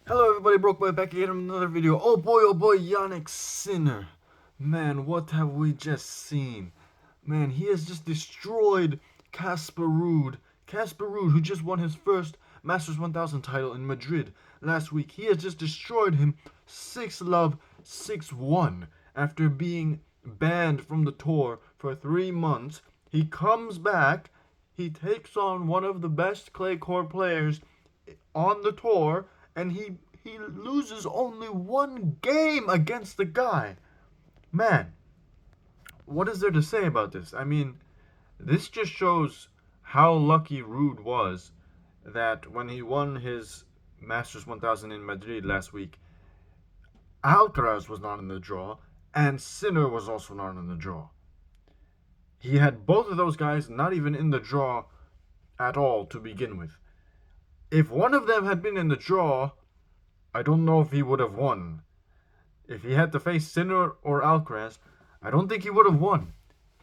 Hello everybody, Broke Boy back again with another video. Oh boy, Yannick Sinner. Man, what have we just seen? Man, he has just destroyed Casper Ruud. Casper Ruud, who just won his first Masters 1000 title in Madrid last week. He has just destroyed him 6-love, 6-1 after being banned from the tour for 3 months. He comes back, he takes on one of the best clay court players on the tour, and he loses only one game against the guy. Man, what is there to say about this? I mean, this just shows how lucky Rude was that when he won his Masters 1000 in Madrid last week, Alcaraz was not in the draw, and Sinner was also not in the draw. He had both of those guys not even in the draw at all to begin with. If one of them had been in the draw, I don't know if he would have won. If he had to face Sinner or Alcaraz, I don't think he would have won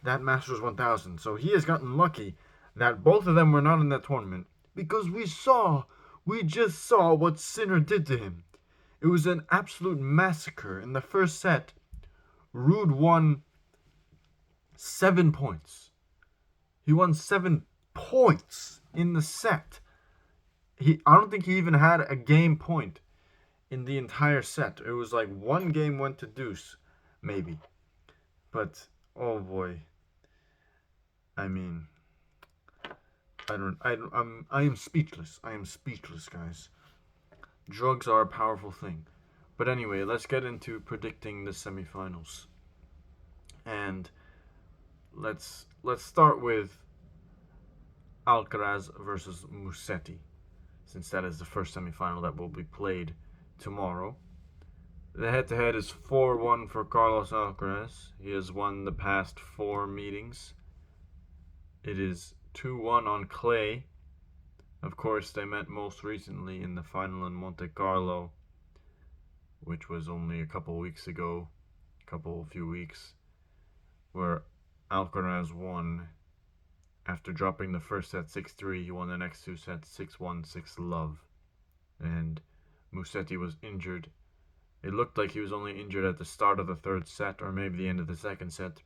that Masters 1000. So he has gotten lucky that both of them were not in that tournament because we just saw what Sinner did to him. It was an absolute massacre in the first set. Ruud won 7 points. He won 7 points in the set. I don't think he even had a game point in the entire set. It was like one game went to deuce, maybe. But oh boy, I mean, I am speechless. I am speechless, guys. Drugs are a powerful thing. But anyway, let's get into predicting the semifinals. And let's start with Alcaraz versus Musetti, since that is the first semifinal that will be played tomorrow. The head-to-head is 4-1 for Carlos Alcaraz. He has won the past 4 meetings. It is 2-1 on clay. Of course, they met most recently in the final in Monte Carlo, which was only a few weeks, where Alcaraz won. After dropping the first set 6-3, he won the next 2 sets 6-1, 6-love. And Musetti was injured. It looked like he was only injured at the start of the third set or maybe the end of the second set,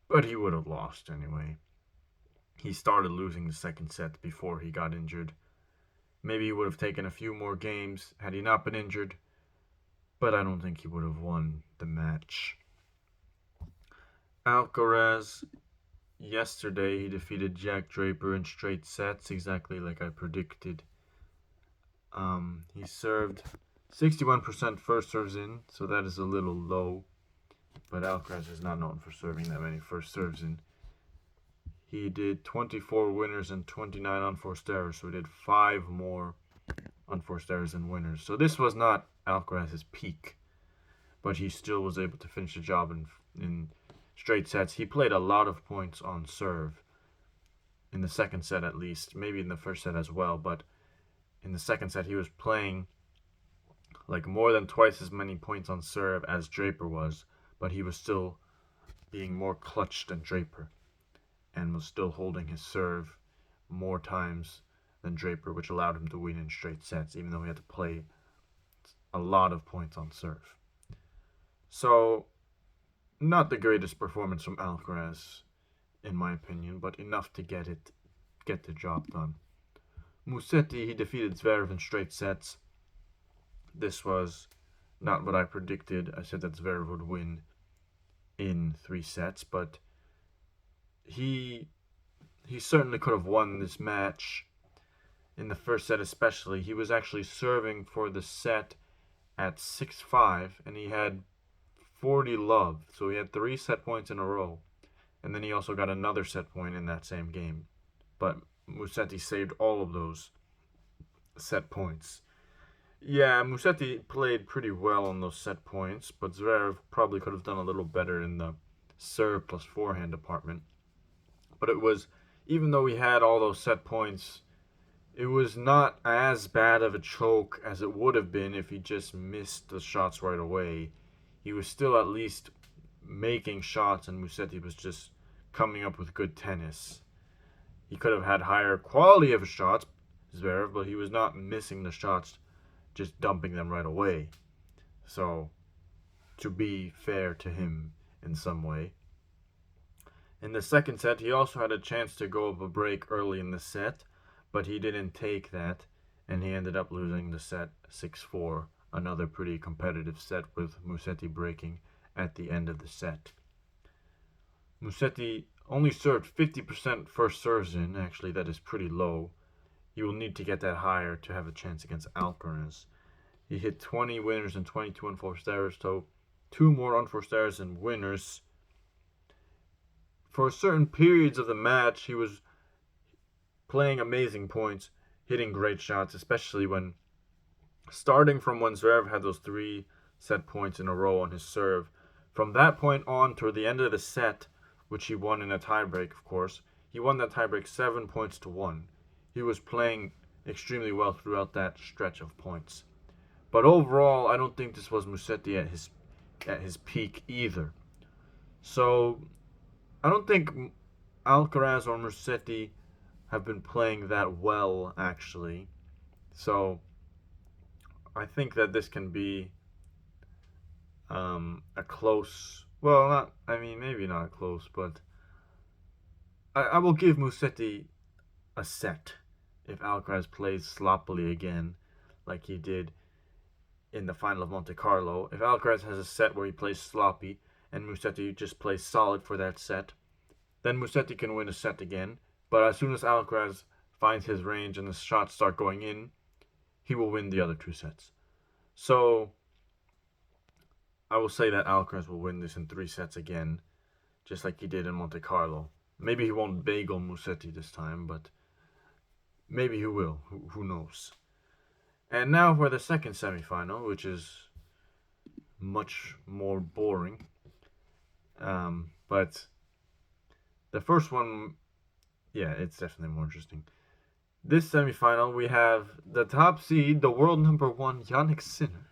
but he would have lost anyway. He started losing the second set before he got injured. Maybe he would have taken a few more games had he not been injured, but I don't think he would have won the match. Alcaraz, yesterday he defeated Jack Draper in straight sets, exactly like I predicted. He served 61% first serves in, so that is a little low. But Alcaraz is not known for serving that many first serves in. He did 24 winners and 29 unforced errors, so he did 5 more unforced errors than winners. So this was not Alcaraz's peak, but he still was able to finish the job in straight sets. He played a lot of points on serve, in the second set at least, maybe in the first set as well, but in the second set he was playing like more than twice as many points on serve as Draper was, but he was still being more clutch than Draper and was still holding his serve more times than Draper, which allowed him to win in straight sets, even though he had to play a lot of points on serve. So, not the greatest performance from Alcaraz, in my opinion, but enough to get the job done. Musetti, he defeated Zverev in straight sets. This was not what I predicted. I said that Zverev would win in 3 sets, but he certainly could have won this match. In the first set especially, he was actually serving for the set at 6-5, and he had 40 love, so he had 3 set points in a row, and then he also got another set point in that same game. But Musetti saved all of those set points. Yeah, Musetti played pretty well on those set points, but Zverev probably could have done a little better in the serve plus forehand department. But it was, even though he had all those set points, it was not as bad of a choke as it would have been if he just missed the shots right away. He was still at least making shots, and Musetti was just coming up with good tennis. He could have had higher quality of shots, Zverev, but he was not missing the shots just dumping them right away. So, to be fair to him in some way. In the second set, he also had a chance to go up a break early in the set, but he didn't take that, and he ended up losing the set 6-4. Another pretty competitive set with Musetti breaking at the end of the set. Musetti only served 50% first serves in. Actually, that is pretty low. He will need to get that higher to have a chance against Alcaraz. He hit 20 winners and 22 unforced errors, so 2 more unforced errors and winners. For certain periods of the match, he was playing amazing points, hitting great shots, especially when starting from when Zverev had those 3 set points in a row on his serve. From that point on toward the end of the set, which he won in a tiebreak, of course, he won that tiebreak 7 points to 1. He was playing extremely well throughout that stretch of points. But overall, I don't think this was Musetti at his peak either. So I don't think Alcaraz or Musetti have been playing that well, actually. So I think that this can be a close. Well, not. I mean, maybe not close, but I will give Musetti a set if Alcaraz plays sloppily again, like he did in the final of Monte Carlo. If Alcaraz has a set where he plays sloppy and Musetti just plays solid for that set, then Musetti can win a set again. But as soon as Alcaraz finds his range and the shots start going in, he will win the other 2 sets. So I will say that Alcaraz will win this in 3 sets again, just like he did in Monte Carlo. Maybe he won't bagel Musetti this time, but maybe he will. Who knows? And now for the second semifinal, which is much more boring. But the first one, yeah, it's definitely more interesting. This semifinal, we have the top seed, the world number 1, Jannik Sinner,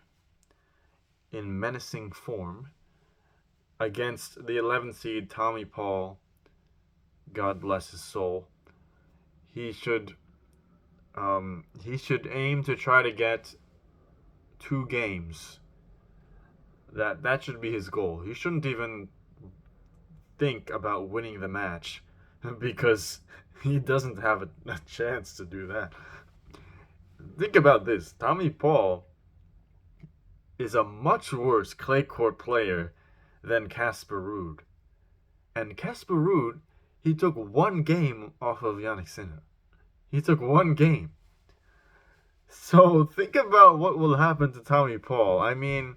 in menacing form, against the 11th seed, Tommy Paul. God bless his soul. He should aim to try to get 2 games. That should be his goal. He shouldn't even think about winning the match because he doesn't have a chance to do that. Think about this. Tommy Paul is a much worse clay court player than Casper Ruud. And Casper Ruud, he took 1 game off of Jannik Sinner. He took 1 game. So think about what will happen to Tommy Paul. I mean,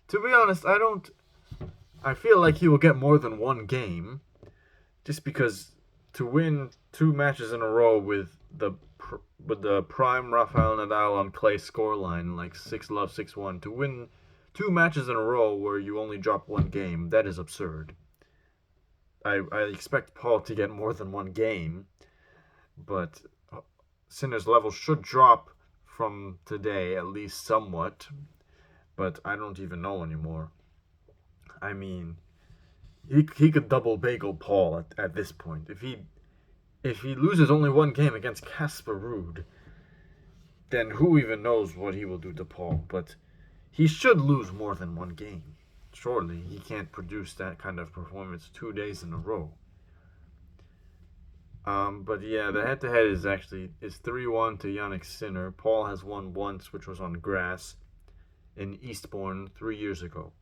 to be honest, I feel like he will get more than 1 game, just because to win 2 matches in a row with the prime Rafael Nadal on clay scoreline, like 6-love, 6-1, to win 2 matches in a row where you only drop 1 game, that is absurd. I expect Paul to get more than 1 game, but Sinner's level should drop from today, at least somewhat, but I don't even know anymore. I mean, he could double bagel Paul at this point. If he loses only 1 game against Casper Ruud, then who even knows what he will do to Paul. But he should lose more than 1 game. Surely he can't produce that kind of performance 2 days in a row. But yeah, the head-to-head is 3-1 to Jannik Sinner. Paul has won once, which was on grass in Eastbourne 3 years ago.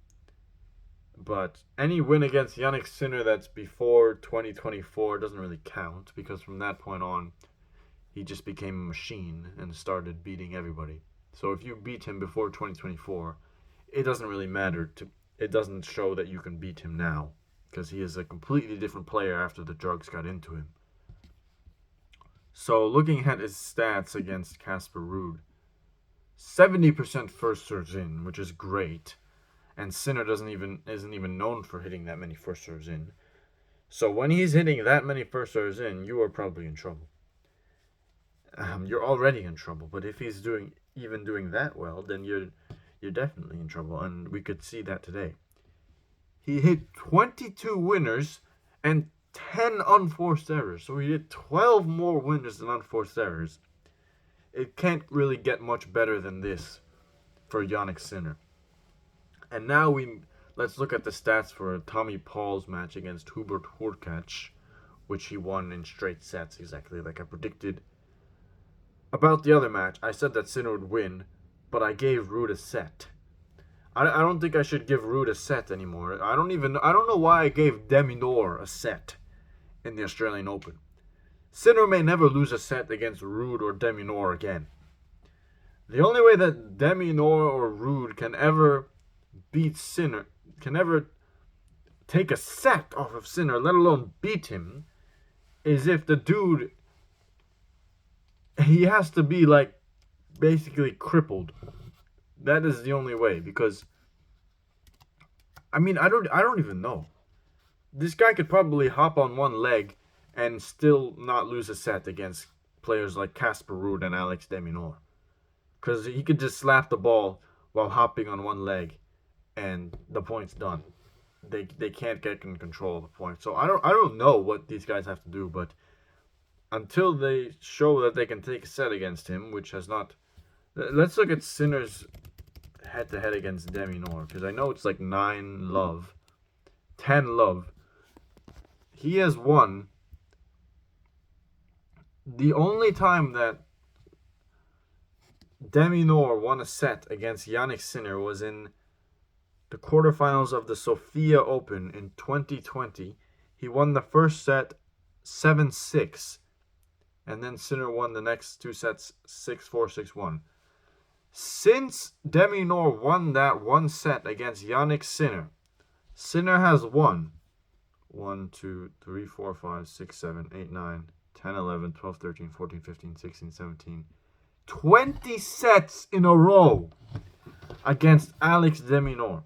But any win against Jannik Sinner that's before 2024 doesn't really count, because from that point on, he just became a machine and started beating everybody. So if you beat him before 2024, it doesn't really matter. It doesn't show that you can beat him now, because he is a completely different player after the drugs got into him. So looking at his stats against Casper Ruud, 70% first serves in, which is great. And Sinner isn't even known for hitting that many first serves in. So when he's hitting that many first serves in, you are probably in trouble. You're already in trouble, but if he's doing that well, then you're definitely in trouble, and we could see that today. He hit 22 winners and 10 unforced errors, so he hit 12 more winners than unforced errors. it can't really get much better than this for Yannick Sinner. And now let's look at the stats for Tommy Paul's match against Hubert Hurkacz, which he won in straight sets, exactly like I predicted. About the other match, I said that Sinner would win, but I gave Ruud a set. I don't think I should give Ruud a set anymore. I don't know why I gave de Minaur a set in the Australian Open. Sinner may never lose a set against Ruud or de Minaur again. The only way that de Minaur or Ruud can ever beat Sinner, can ever take a set off of Sinner, let alone beat him, is if the dude, he has to be like basically crippled. That is the only way, because I don't even know. This guy could probably hop on one leg and still not lose a set against players like Casper Ruud and Alex de Minaur. Because he could just slap the ball while hopping on one leg and the point's done. They can't get in control of the point. So I don't know what these guys have to do, but until they show that they can take a set against him, which has not. Let's look at Sinner's head-to-head against de Minaur, because I know it's like 9-love, 10-love. He has won. The only time that de Minaur won a set against Yannick Sinner was in the quarterfinals of the Sofia Open in 2020. He won the first set 7-6, and then Sinner won the next two sets 6-4, 6-1. Since de Minaur won that one set against Yannick Sinner, Sinner has won 1, 2, 3, 4, 5, 6, 7, 8, 9, 10, 11, 12, 13, 14, 15, 16, 17, 20 sets in a row against Alex de Minaur.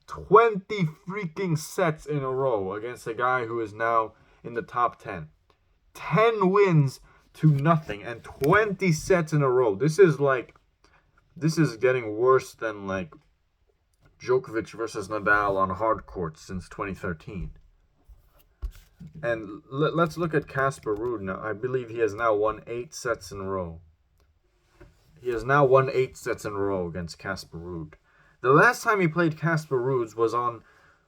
20 freaking sets in a row against a guy who is now in the top 10. 10 wins to nothing and 20 sets in a row. This is getting worse than like Djokovic versus Nadal on hard courts since 2013. And let's look at Casper Ruud now. I believe he has now won 8 sets in a row. He has now won 8 sets in a row against Casper Ruud. The last time he played Casper Ruud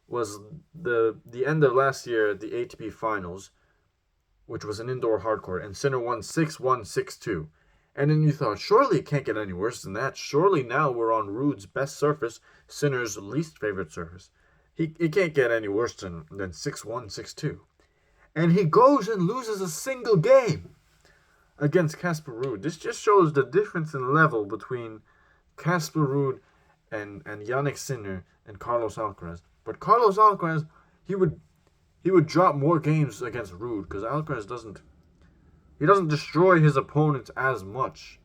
was the end of last year at the ATP Finals, which was an indoor hardcourt, and Sinner won 6-1, 6-2. And then you thought, surely it can't get any worse than that. Surely now we're on Ruud's best surface, Sinner's least favorite surface. It can't get any worse than 6-1, 6-2. And he goes and loses a single game against Casper Ruud. This just shows the difference in level between Casper Ruud and Yannick Sinner and Carlos Alcaraz. But Carlos Alcaraz, he would drop more games against Ruud because Alcaraz doesn't destroy his opponents as much.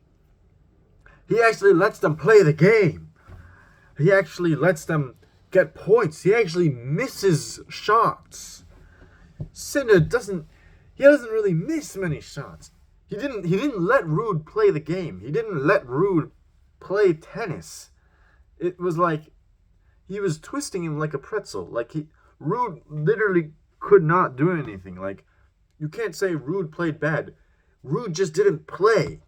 He actually lets them play the game. He actually lets them get points. He actually misses shots. Sinner doesn't really miss many shots. He didn't let Ruud play the game. He didn't let Ruud play tennis. It was like he was twisting him like a pretzel. Like Ruud literally could not do anything. Like, you can't say Ruud played bad. Ruud just didn't play.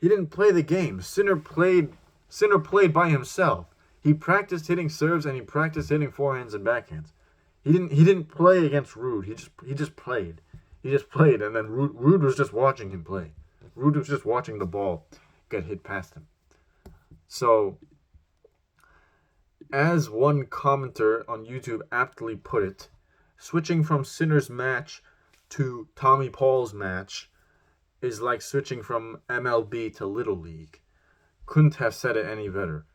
He didn't play the game. Sinner played by himself. He practiced hitting serves and he practiced hitting forehands and backhands. He didn't play against Ruud. He just played. He just played, and then Ruud was just watching him play. Ruud was just watching the ball get hit past him. So, as one commenter on YouTube aptly put it, switching from Sinner's match to Tommy Paul's match is like switching from MLB to Little League. Couldn't have said it any better.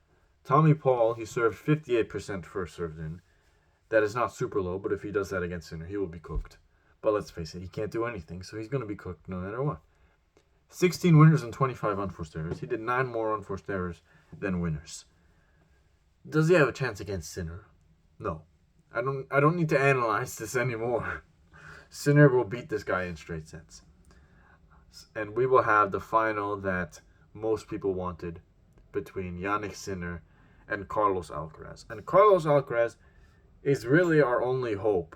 Tommy Paul, he served 58% first served in. That is not super low, but if he does that against Sinner, he will be cooked. But let's face it, he can't do anything, so he's going to be cooked no matter what. 16 winners and 25 unforced errors. He did 9 more unforced errors than winners. Does he have a chance against Sinner? No. I don't need to analyze this anymore. Sinner will beat this guy in straight sets. And we will have the final that most people wanted between Yannick Sinner and Carlos Alcaraz. And Carlos Alcaraz is really our only hope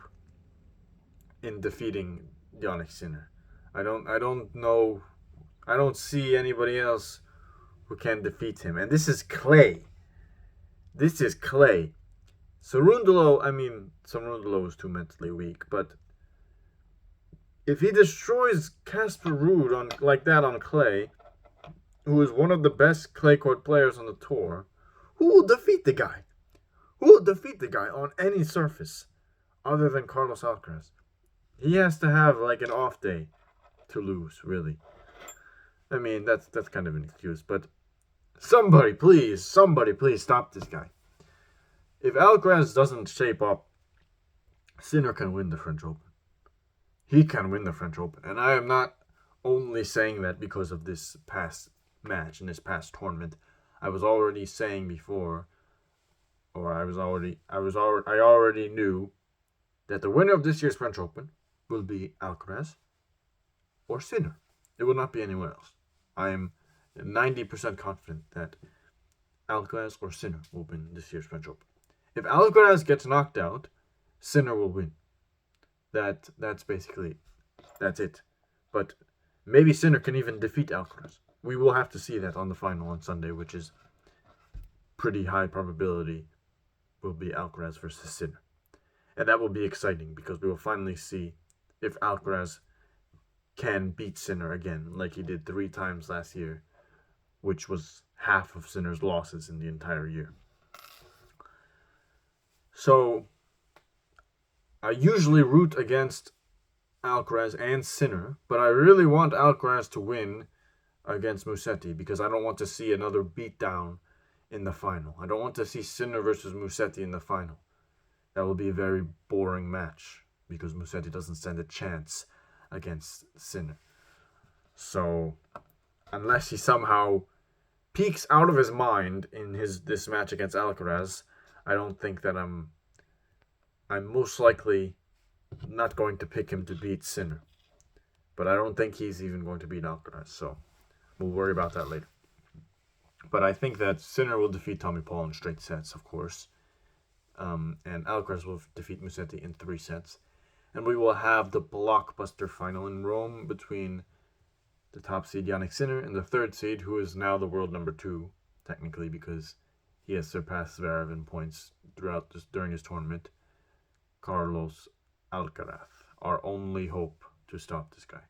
in defeating Yannick Sinner. I don't know I don't see anybody else who can defeat him. And this is clay. This is clay. Cerundolo is too mentally weak, but if he destroys Casper Ruud on like that on clay, who is one of the best clay court players on the tour, who will defeat the guy? Who will defeat the guy on any surface other than Carlos Alcaraz? He has to have like an off day to lose, really. I mean, that's kind of an excuse, but somebody please stop this guy. If Alcaraz doesn't shape up, Sinner can win the French Open. He can win the French Open, and I am not only saying that because of this past match in this past tournament. I was already saying before, or I already knew that the winner of this year's French Open will be Alcaraz or Sinner. It will not be anyone else. I am 90% confident that Alcaraz or Sinner will win this year's French Open. If Alcaraz gets knocked out, Sinner will win. That's it. But maybe Sinner can even defeat Alcaraz. We will have to see that on the final on Sunday, which is pretty high probability will be Alcaraz versus Sinner. And that will be exciting because we will finally see if Alcaraz can beat Sinner again, like he did 3 times last year, which was half of Sinner's losses in the entire year. So, I usually root against Alcaraz and Sinner, but I really want Alcaraz to win against Musetti because I don't want to see another beatdown in the final. I don't want to see Sinner versus Musetti in the final. That will be a very boring match because Musetti doesn't stand a chance against Sinner. So, unless he somehow peaks out of his mind in this match against Alcaraz, I don't think that I'm most likely not going to pick him to beat Sinner. But I don't think he's even going to beat Alcaraz, so we'll worry about that later. But I think that Sinner will defeat Tommy Paul in straight sets, of course. And Alcaraz will defeat Musetti in 3 sets. And we will have the blockbuster final in Rome between the top seed Jannik Sinner and the 3rd seed, who is now the world number 2, technically, because he has surpassed Zverev in points during his tournament, Carlos Alcaraz. Our only hope to stop this guy.